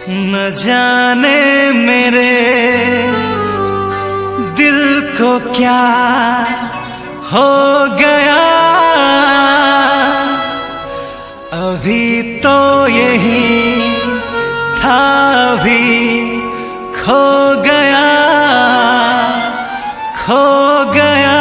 न जाने मेरे दिल को क्या हो गया, अभी तो यही था, अभी खो गया, खो गया।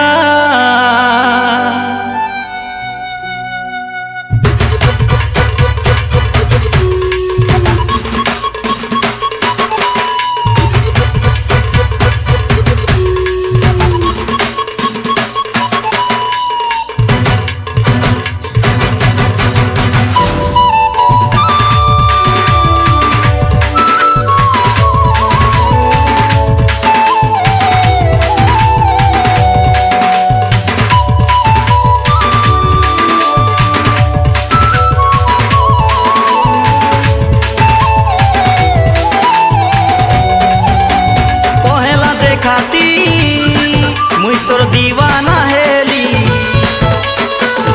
मुई तोर दीवाना हेली,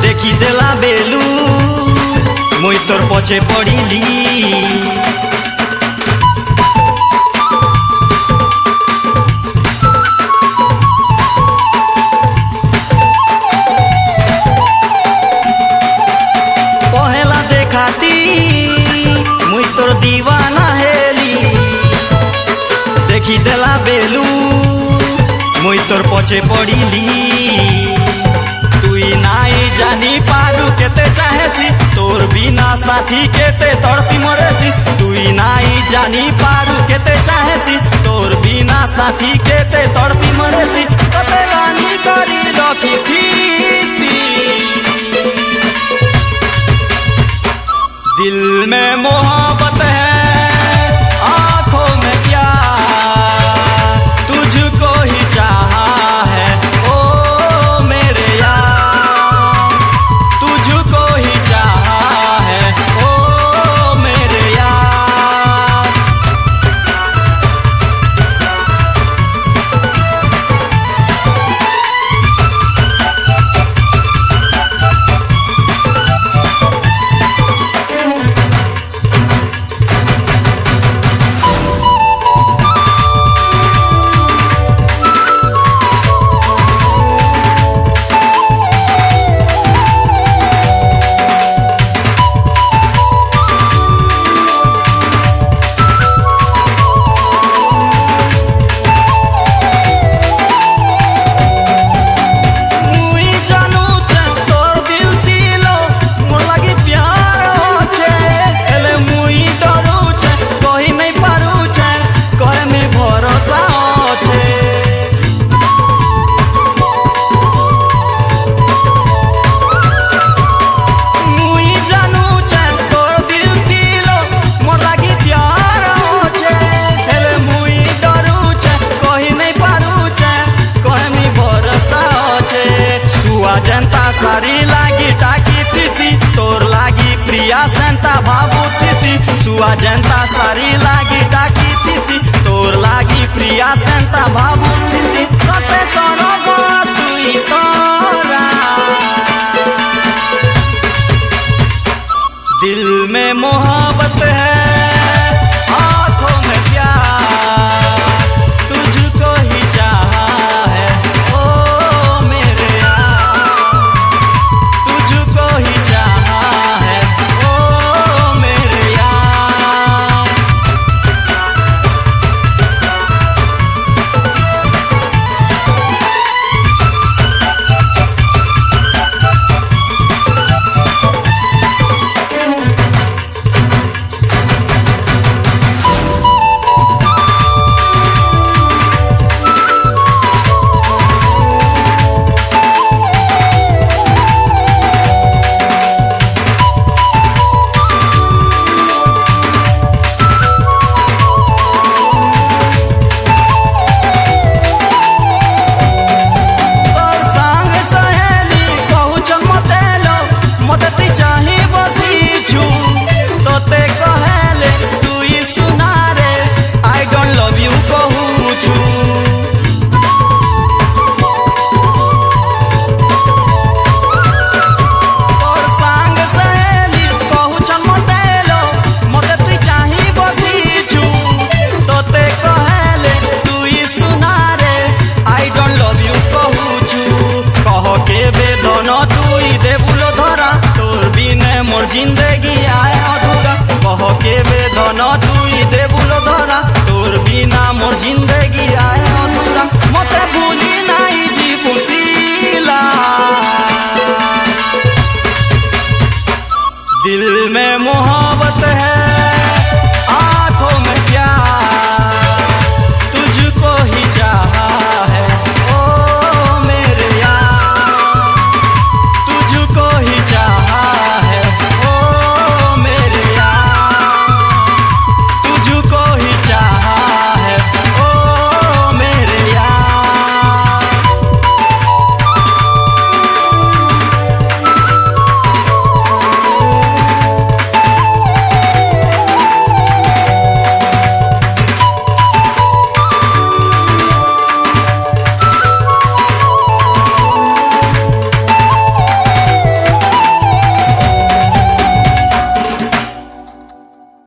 देखी देला बेलू मुई तोर पछे पड़िली। पहला देखाती मुई तोर दीवाना हेली, देखी देला बेलू मुई तोर पछे पड़िली। तुई नाई जानी पारू केते चाहेसी, तोर बिना साथी केते तड़पी मरेसी। तुई नाई जानी पारू केते चाहेसी, तोर बिना साथी केते तड़पी मरेसी। कते गानी करी रखी थी, दिल में मोहब्बत है, आंखों में प्यार, तुझको ही चाहा है ओ मेरे यार, तुझको ही चाहा है ओ मेरे यार। जनता सारी लागी टाकी थीसी, तोर लागी प्रिया सेंता भावू थीसी। सुआ जनता सारी लागी टाकी थीसी, तोर लागी प्रिया सेंता भावू थीसी। सते सोनो गो तुई तोरा, दिल में मोहब्बत है, आंखों में प्यार, तुझको ही चाहा है ओ मेरे यार, तुझको ही चाहा है ओ मेरे यार। मन तुई देबुलो धरा तोर बिना मोर जिंदगी आए अधूरा मते भूली नाई जी पुसीला दिल में मोहब्बत